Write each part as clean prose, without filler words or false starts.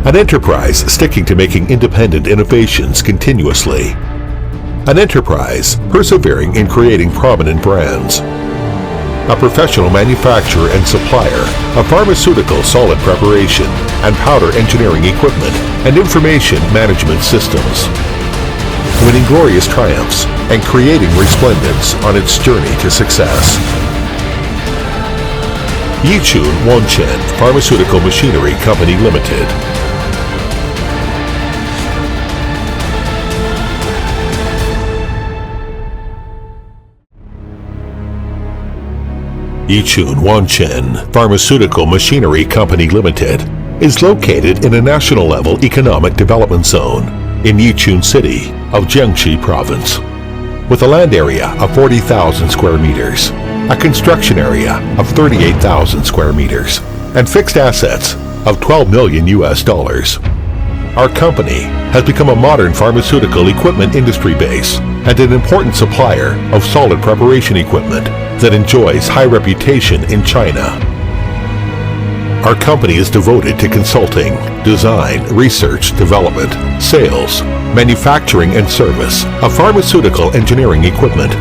An enterprise sticking to making independent innovations continuously. An enterprise persevering in creating prominent brands. A professional manufacturer and supplier of pharmaceutical solid preparation and powder engineering equipment and information management systems. Winning glorious triumphs and creating resplendence on its journey to success. Wonsen Pharmaceutical Machinery Company Limited. Wonsen Pharmaceutical Machinery Company Limited is located in a national-level economic development zone in Yichun City of Jiangxi Province, with a land area of 40,000 square meters, a construction area of 38,000 square meters, and fixed assets of $12 million. Our company has become a modern pharmaceutical equipment industry base and an important supplier of solid preparation equipment that enjoys high reputation in China. Our company is devoted to consulting, design, research, development, sales, manufacturing, and service of pharmaceutical engineering equipment,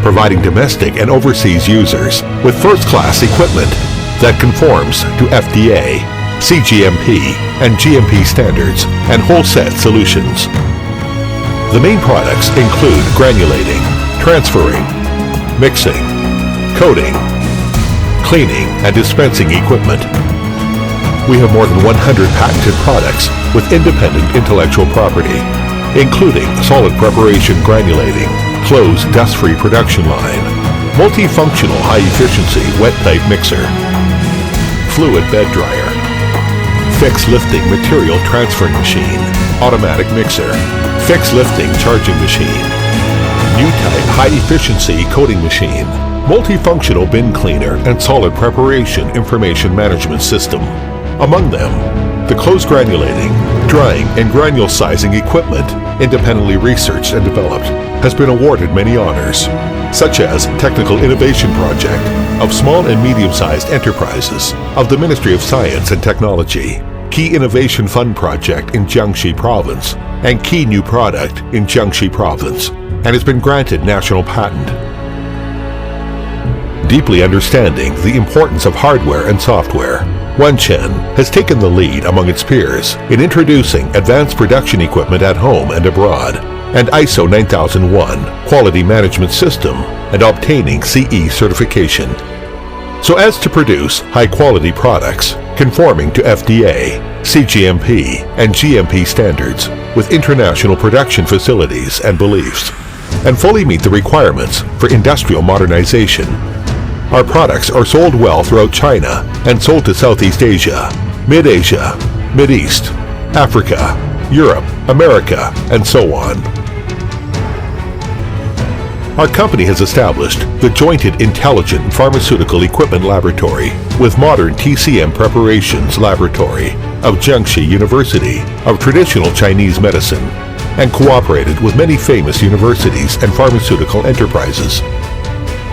providing domestic and overseas users with first-class equipment that conforms to FDA, CGMP, and GMP standards and whole-set solutions. The main products include granulating, transferring, mixing, coating, cleaning, and dispensing equipment. We have more than 100 patented products with independent intellectual property, including solid preparation granulating, closed dust-free production line, multifunctional high-efficiency wet-type mixer, fluid bed dryer, fixed lifting material transferring machine, automatic mixer, fixed lifting charging machine, new type high-efficiency coating machine, multifunctional bin cleaner, and solid preparation information management system. Among them, the closed granulating, drying, and granule sizing equipment, independently researched and developed, has been awarded many honors, such as Technical Innovation Project of Small and Medium-Sized Enterprises of the Ministry of Science and Technology, Key Innovation Fund Project in Jiangxi Province, and Key New Product in Jiangxi Province, and has been granted national patent. Deeply understanding the importance of hardware and software, Wonsen has taken the lead among its peers in introducing advanced production equipment at home and abroad, and ISO 9001 quality management system, and obtaining CE certification, so as to produce high-quality products conforming to FDA, CGMP, and GMP standards with international production facilities and beliefs, and fully meet the requirements for industrial modernization. Our products are sold well throughout China and sold to Southeast Asia, Mid-Asia, Mid-East, Africa, Europe, America, and so on. Our company has established the Jointed Intelligent Pharmaceutical Equipment Laboratory with modern TCM Preparations Laboratory of Jiangxi University of Traditional Chinese Medicine, and cooperated with many famous universities and pharmaceutical enterprises,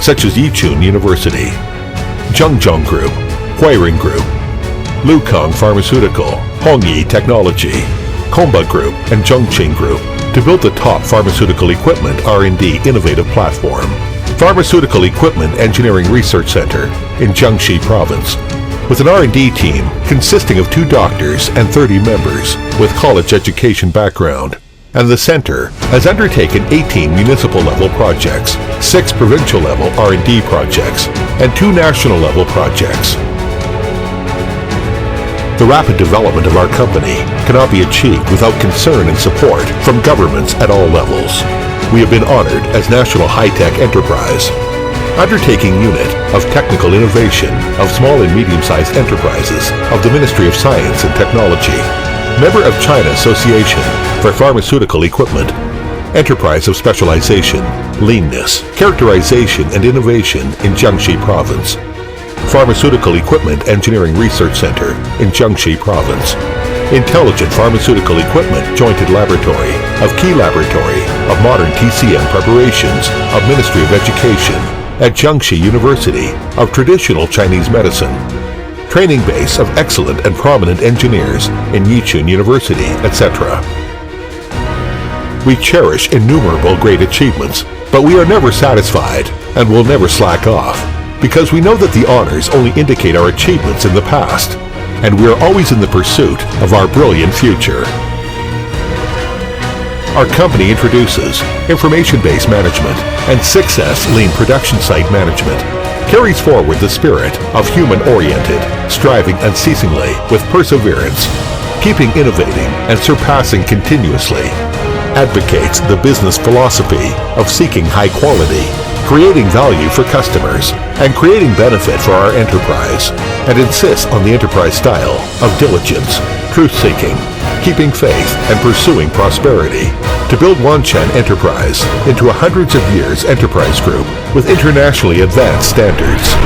such as Yichun University, Zhengzhong Group, Huiring Group, Lukang Pharmaceutical, Hongyi Technology, Komba Group, and Zhongqing Group, to build the top pharmaceutical equipment R&D innovative platform, Pharmaceutical Equipment Engineering Research Center in Jiangxi Province, with an R&D team consisting of 2 doctors and 30 members with college education background. And the center has undertaken 18 municipal-level projects, 6 provincial-level R&D projects, and 2 national-level projects. The rapid development of our company cannot be achieved without concern and support from governments at all levels. We have been honored as National High-Tech Enterprise, Undertaking Unit of Technical Innovation of Small and Medium-Sized Enterprises of the Ministry of Science and Technology, Member of China Association for Pharmaceutical Equipment, Enterprise of Specialization, Leanness, Characterization and Innovation in Jiangxi Province, Pharmaceutical Equipment Engineering Research Center in Jiangxi Province, Intelligent Pharmaceutical Equipment Jointed Laboratory of Key Laboratory of Modern TCM Preparations of Ministry of Education at Jiangxi University of Traditional Chinese Medicine, training base of excellent and prominent engineers in Yichun University, etc. We cherish innumerable great achievements, but we are never satisfied and will never slack off, because we know that the honors only indicate our achievements in the past, and we are always in the pursuit of our brilliant future. Our company introduces information-based management and 6S lean production site management, carries forward the spirit of human-oriented, striving unceasingly with perseverance, keeping innovating and surpassing continuously, advocates the business philosophy of seeking high quality, creating value for customers, and creating benefit for our enterprise, and insists on the enterprise style of diligence, truth-seeking, keeping faith, and pursuing prosperity, to build Wonsen Enterprise into a hundreds of years enterprise group with internationally advanced standards.